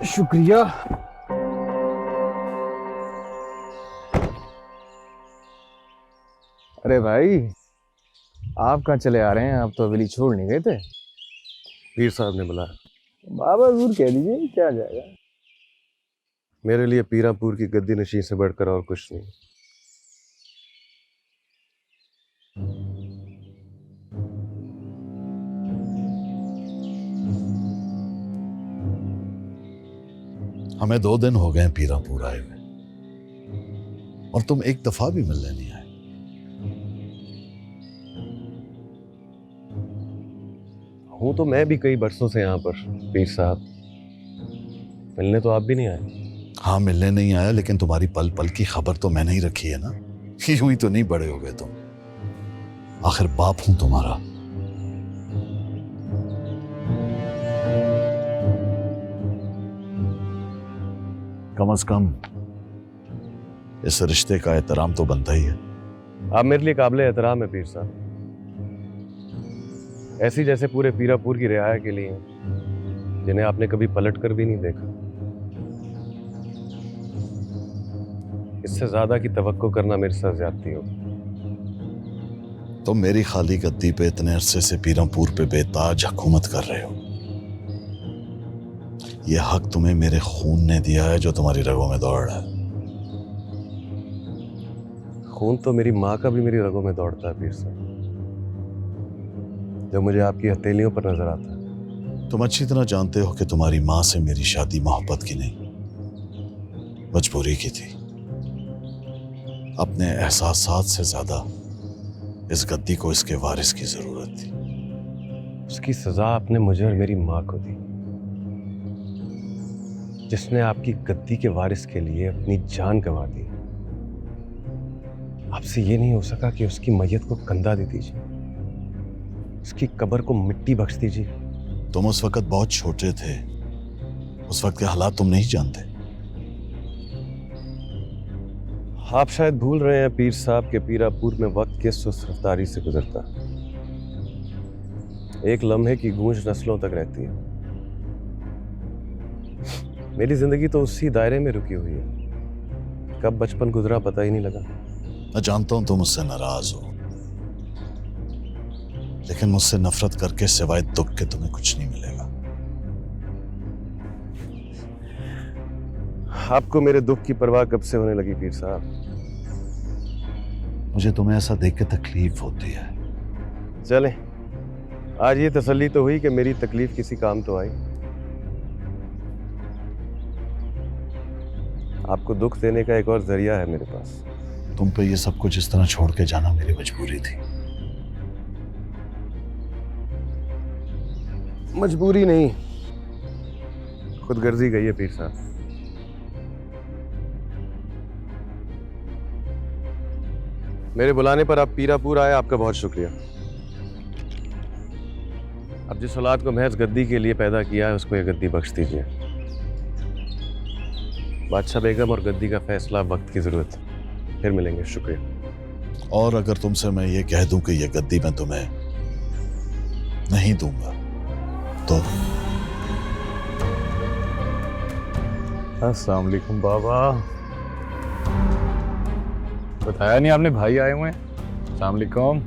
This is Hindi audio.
शुक्रिया। अरे भाई, आप कहाँ चले आ रहे हैं? आप तो हवेली छोड़ नहीं गए थे। पीर साहब ने बुलाया। बाबा जरूर कह दीजिए, क्या जाएगा। मेरे लिए पीरापुर की गद्दी नशीं से बढ़कर और कुछ नहीं। हमें 2 दिन हो गए पीरापुर आए हुए और तुम एक दफा भी मिलने नहीं आए। हूं तो मैं भी कई बरसों से यहाँ पर पीर साहब, मिलने तो आप भी नहीं आए। हाँ, मिलने नहीं आया, लेकिन तुम्हारी पल पल की खबर तो मैंने ही रखी है ना। यूं ही तो नहीं बड़े हो गए तुम। आखिर बाप हूं तुम्हारा। कम से कम इस रिश्ते का एहतराम तो बनता ही है। आप मेरे लिए काबिल एहतराम है पीर साहब, ऐसी जैसे पूरे पीरापुर की रियाया के लिए, जिन्हें आपने कभी पलट कर भी नहीं देखा। इससे ज्यादा की तवक्को करना मेरे साथ ज्यादती हो। तुम मेरी खाली गद्दी पे इतने अरसे से पीरापुर पे बेताज हुकूमत कर रहे हो। यह हक तुम्हें मेरे खून ने दिया है जो तुम्हारी रगों में दौड़ रहा है। खून तो मेरी माँ का भी मेरी रगों में दौड़ता है पीर साहब, जब मुझे आपकी हथेलियों पर नजर आता है। तुम अच्छी तरह जानते हो कि तुम्हारी माँ से मेरी शादी मोहब्बत की नहीं, मजबूरी की थी। अपने एहसासात से ज्यादा इस गद्दी को इसके वारिस की जरूरत थी। उसकी सजा आपने मुझे और मेरी माँ को दी, जिसने आपकी गद्दी के वारिस के लिए अपनी जान गंवा दी। आपसे ये नहीं हो सका कि उसकी मैयत को कंधा दे दीजिए, उसकी कब्र को मिट्टी बख्श दीजिए। तुम उस वक्त बहुत छोटे थे, उस वक्त के हालात तुम नहीं जानते। आप शायद भूल रहे हैं पीर साहब के पीरापुर में वक्त के सुस्त रफ्तारी से गुजरता है। एक लम्हे की गूंज नस्लों तक रहती है। मेरी जिंदगी तो उसी दायरे में रुकी हुई है। कब बचपन गुजरा पता ही नहीं लगा। मैं जानता हूं तुम मुझसे नाराज हो, लेकिन मुझसे नफरत करके सिवाय दुख के तुम्हें कुछ नहीं मिलेगा। आपको मेरे दुख की परवाह कब से होने लगी पीर साहब? मुझे तुम्हें ऐसा देख के तकलीफ होती है। चलें, आज ये तसल्ली तो हुई कि मेरी तकलीफ किसी काम तो आई। आपको दुख देने का एक और जरिया है मेरे पास। तुम पे ये सब कुछ इस तरह छोड़ के जाना मेरी मजबूरी थी। मजबूरी नहीं, खुदगर्जी गई है पीर साहब। मेरे बुलाने पर आप पीरापुर आए, आपका बहुत शुक्रिया। अब जिस औलाद को महज गद्दी के लिए पैदा किया है, उसको ये गद्दी बख्श दीजिए। बादशाह बेगम और गद्दी का फैसला वक्त की जरूरत है। फिर मिलेंगे, शुक्रिया। और अगर तुमसे मैं ये कह दूं कि ये गद्दी मैं तुम्हें नहीं दूंगा तो? अस्सलाम वालेकुम बाबा। बताया नहीं आपने भाई आए हुए हैं। अस्सलाम वालेकुम।